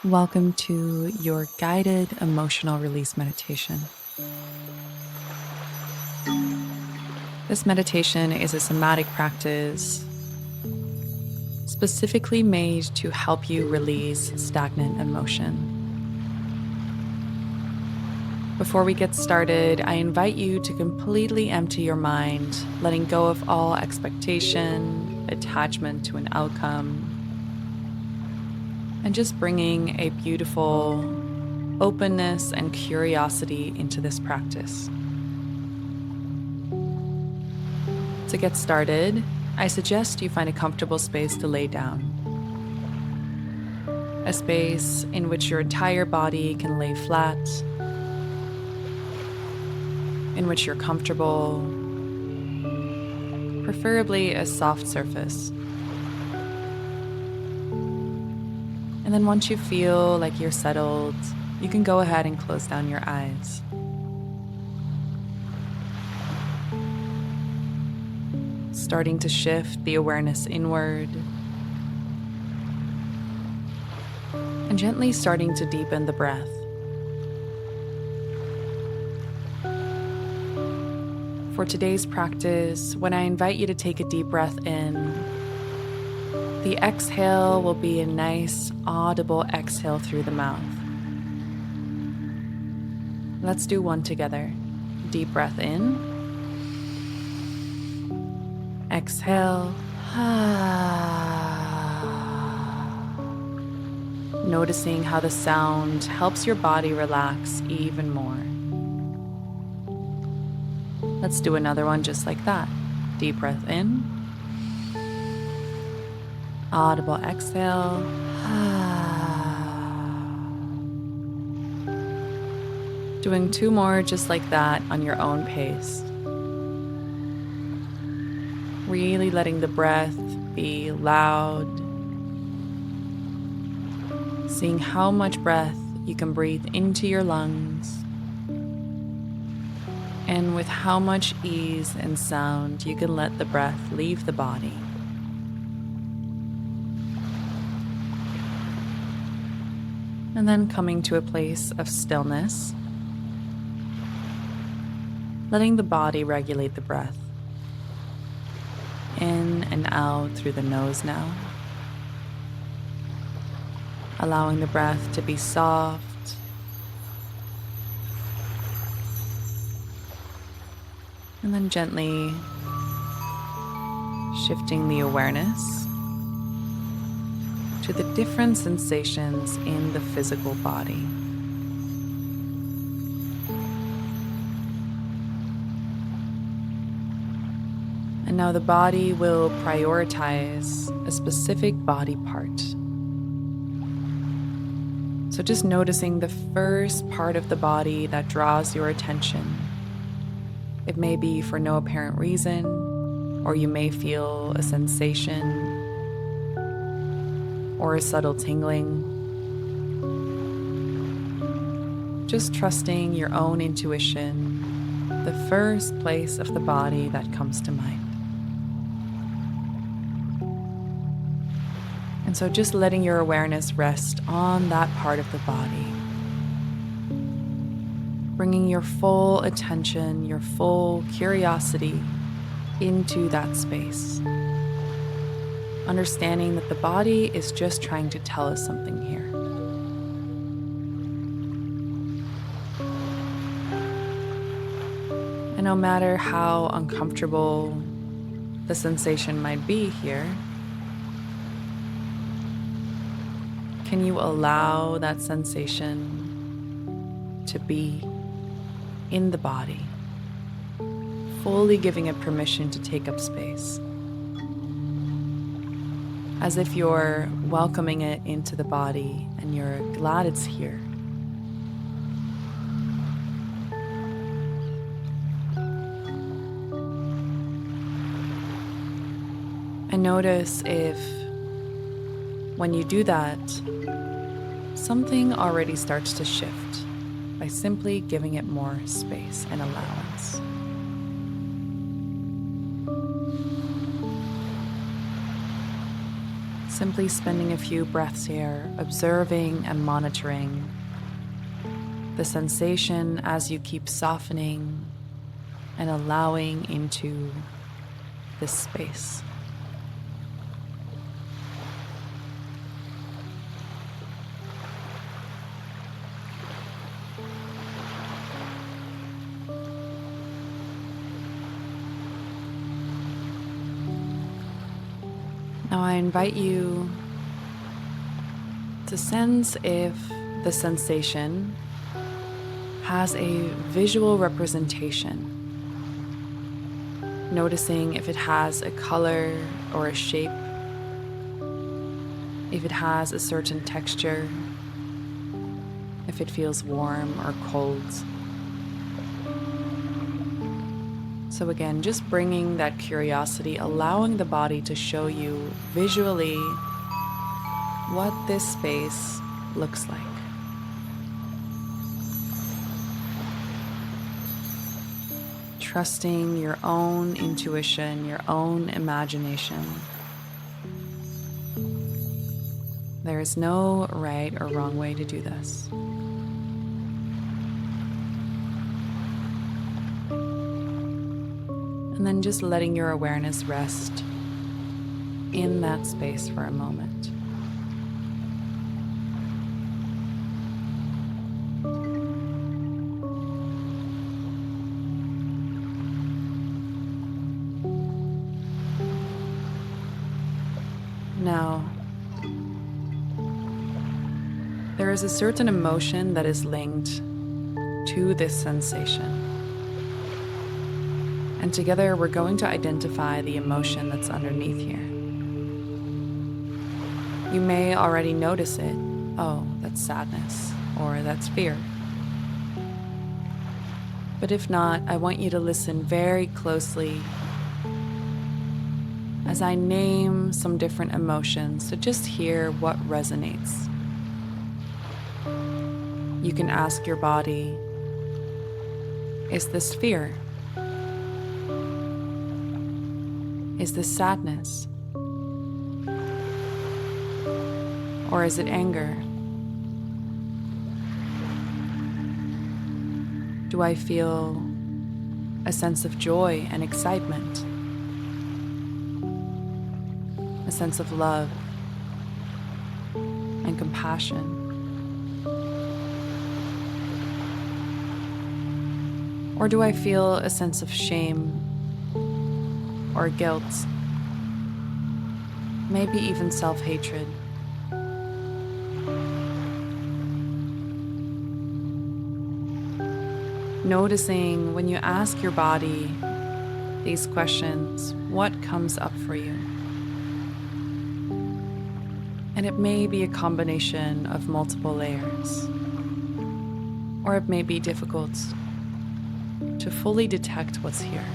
Welcome to your guided emotional release meditation. This meditation is a somatic practice specifically made to help you release stagnant emotion. Before we get started, I invite you to completely empty your mind, letting go of all expectation, attachment to an outcome, and just bringing a beautiful openness and curiosity into this practice. To get started, I suggest you find a comfortable space to lay down. A space in which your entire body can lay flat, in which you're comfortable, preferably a soft surface. And then once you feel like you're settled, you can go ahead and close down your eyes. Starting to shift the awareness inward, and gently starting to deepen the breath. For today's practice, when I invite you to take a deep breath in, the exhale will be a nice, audible exhale through the mouth. Let's do one together. Deep breath in. Exhale. Noticing how the sound helps your body relax even more. Let's do another one just like that. Deep breath in. Audible exhale. Doing two more just like that on your own pace. Really letting the breath be loud. Seeing how much breath you can breathe into your lungs. And with how much ease and sound you can let the breath leave the body. And then coming to a place of stillness, letting the body regulate the breath. In and out through the nose now. Allowing the breath to be soft. And then gently shifting the awareness to the different sensations in the physical body. And now the body will prioritize a specific body part. So just noticing the first part of the body that draws your attention. It may be for no apparent reason, or you may feel a sensation or a subtle tingling. Just trusting your own intuition, the first place of the body that comes to mind. And so just letting your awareness rest on that part of the body. Bringing your full attention, your full curiosity into that space. Understanding that the body is just trying to tell us something here. And no matter how uncomfortable the sensation might be here, can you allow that sensation to be in the body, fully giving it permission to take up space? As if you're welcoming it into the body and you're glad it's here. And notice if, when you do that, something already starts to shift by simply giving it more space and allowance. Simply spending a few breaths here, observing and monitoring the sensation as you keep softening and allowing into this space. Now I invite you to sense if the sensation has a visual representation. Noticing if it has a color or a shape, if it has a certain texture, if it feels warm or cold. So again, just bringing that curiosity, allowing the body to show you visually what this space looks like. Trusting your own intuition, your own imagination. There is no right or wrong way to do this. And then just letting your awareness rest in that space for a moment. Now, there is a certain emotion that is linked to this sensation. And together we're going to identify the emotion that's underneath here. You may already notice it. Oh, that's sadness, or that's fear. But if not, I want you to listen very closely as I name some different emotions to just hear what resonates. You can ask your body, is this fear? Is this sadness? Or is it anger? Do I feel a sense of joy and excitement? A sense of love and compassion? Or do I feel a sense of shame or guilt? Maybe even self-hatred? Noticing when you ask your body these questions, what comes up for you? And it may be a combination of multiple layers, or it may be difficult to fully detect what's here.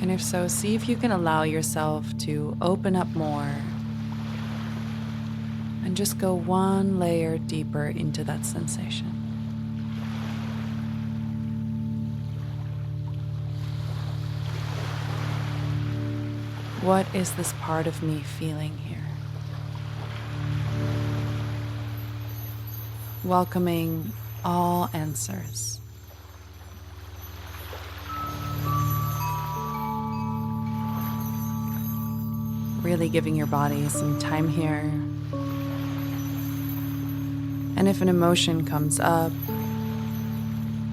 And if so, see if you can allow yourself to open up more and just go one layer deeper into that sensation. What is this part of me feeling here? Welcoming all answers. Really giving your body some time here. And if an emotion comes up,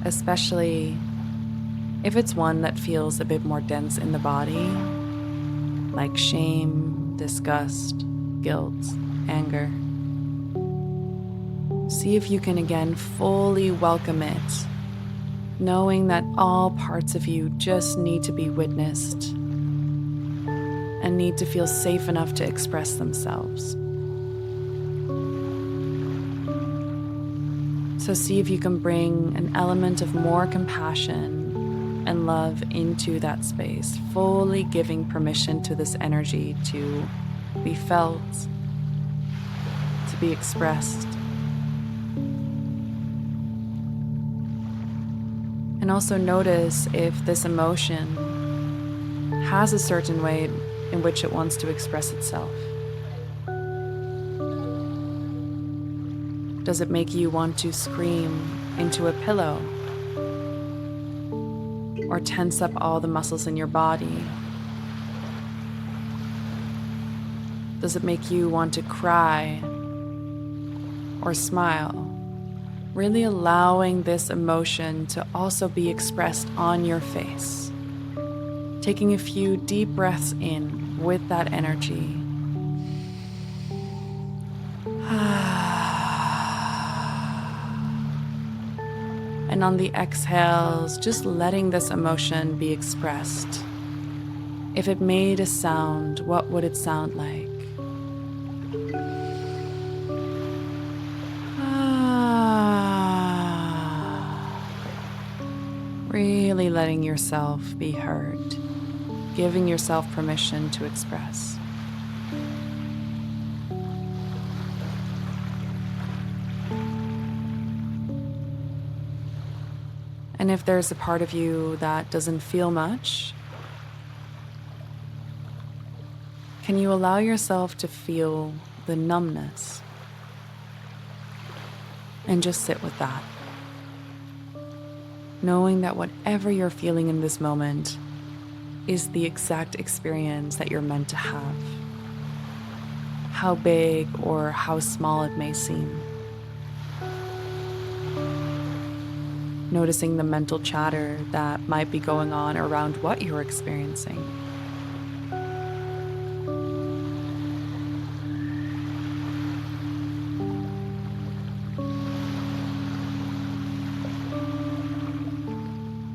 especially if it's one that feels a bit more dense in the body, like shame, disgust, guilt, anger, see if you can again fully welcome it, knowing that all parts of you just need to be witnessed and need to feel safe enough to express themselves. So see if you can bring an element of more compassion and love into that space, fully giving permission to this energy to be felt, to be expressed. And also notice if this emotion has a certain way in which it wants to express itself? Does it make you want to scream into a pillow? Or tense up all the muscles in your body? Does it make you want to cry or smile? Really allowing this emotion to also be expressed on your face. Taking a few deep breaths in with that energy. And on the exhales, just letting this emotion be expressed. If it made a sound, what would it sound like? Really letting yourself be heard, giving yourself permission to express. And if there's a part of you that doesn't feel much, can you allow yourself to feel the numbness? And just sit with that. Knowing that whatever you're feeling in this moment is the exact experience that you're meant to have. How big or how small it may seem. Noticing the mental chatter that might be going on around what you're experiencing.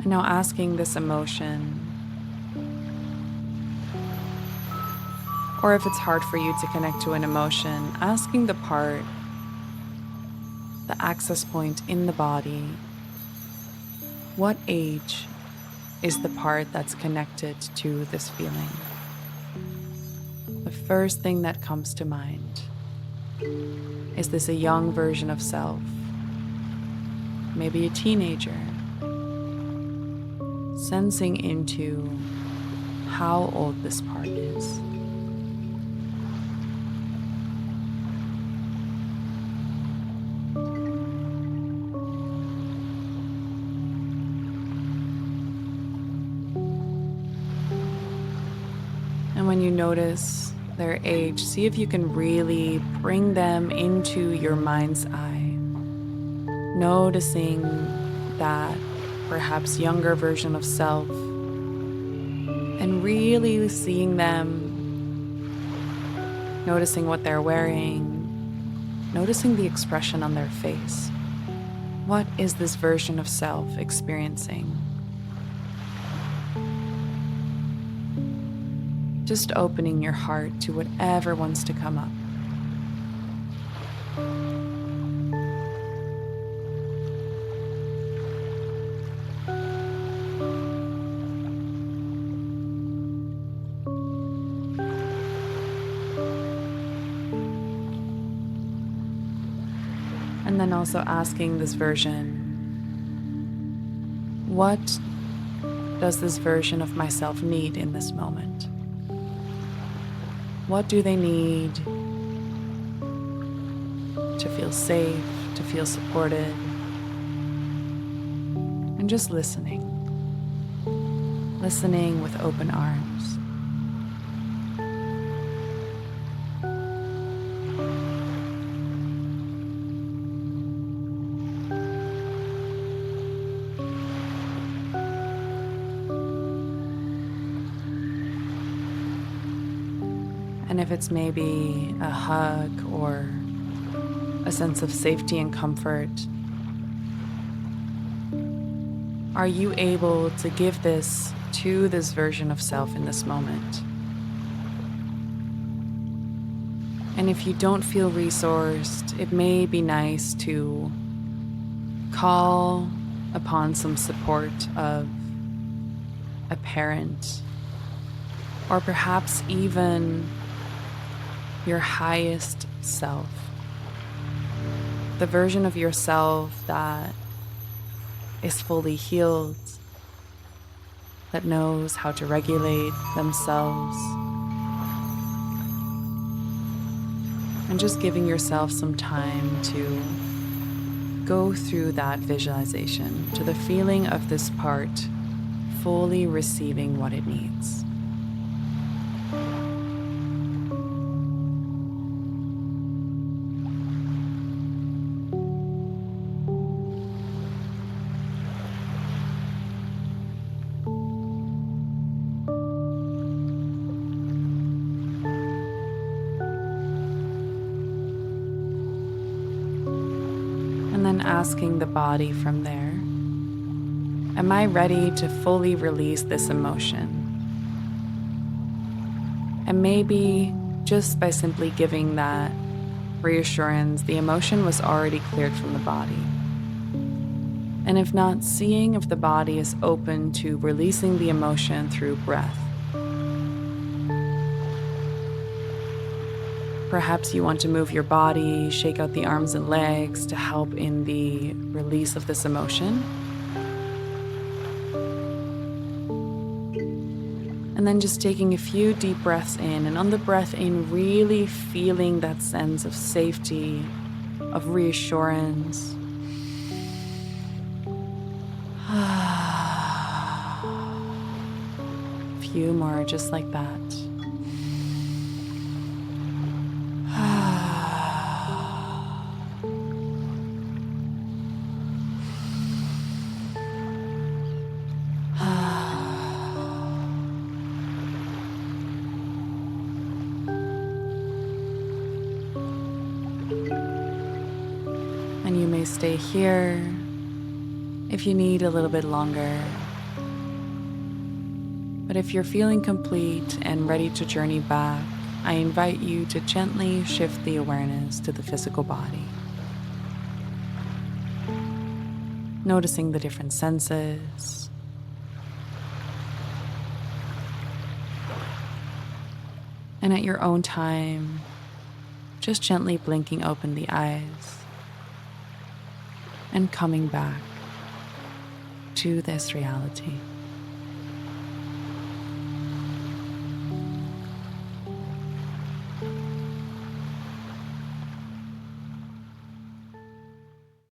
And now asking this emotion, or if it's hard for you to connect to an emotion, asking the part, the access point in the body, what age is the part that's connected to this feeling? The first thing that comes to mind. Is this a young version of self? Maybe a teenager? Sensing into how old this part is. And when you notice their age, see if you can really bring them into your mind's eye, noticing that perhaps younger version of self, and really seeing them, noticing what they're wearing, noticing the expression on their face. What is this version of self experiencing? Just opening your heart to whatever wants to come up. And then also asking this version, what does this version of myself need in this moment? What do they need to feel safe, to feel supported? And just listening. Listening with open arms. And if it's maybe a hug or a sense of safety and comfort, are you able to give this to this version of self in this moment? And if you don't feel resourced, it may be nice to call upon some support of a parent, or perhaps even your highest self, the version of yourself that is fully healed, that knows how to regulate themselves, and just giving yourself some time to go through that visualization to the feeling of this part fully receiving what it needs. And then asking the body from there, am I ready to fully release this emotion? And maybe just by simply giving that reassurance, the emotion was already cleared from the body. And if not, seeing if the body is open to releasing the emotion through breath. Perhaps you want to move your body, shake out the arms and legs to help in the release of this emotion. And then just taking a few deep breaths in, and on the breath in, really feeling that sense of safety, of reassurance. A few more just like that. And you may stay here if you need a little bit longer. But if you're feeling complete and ready to journey back, I invite you to gently shift the awareness to the physical body. Noticing the different senses. And at your own time, just gently blinking open the eyes and coming back to this reality.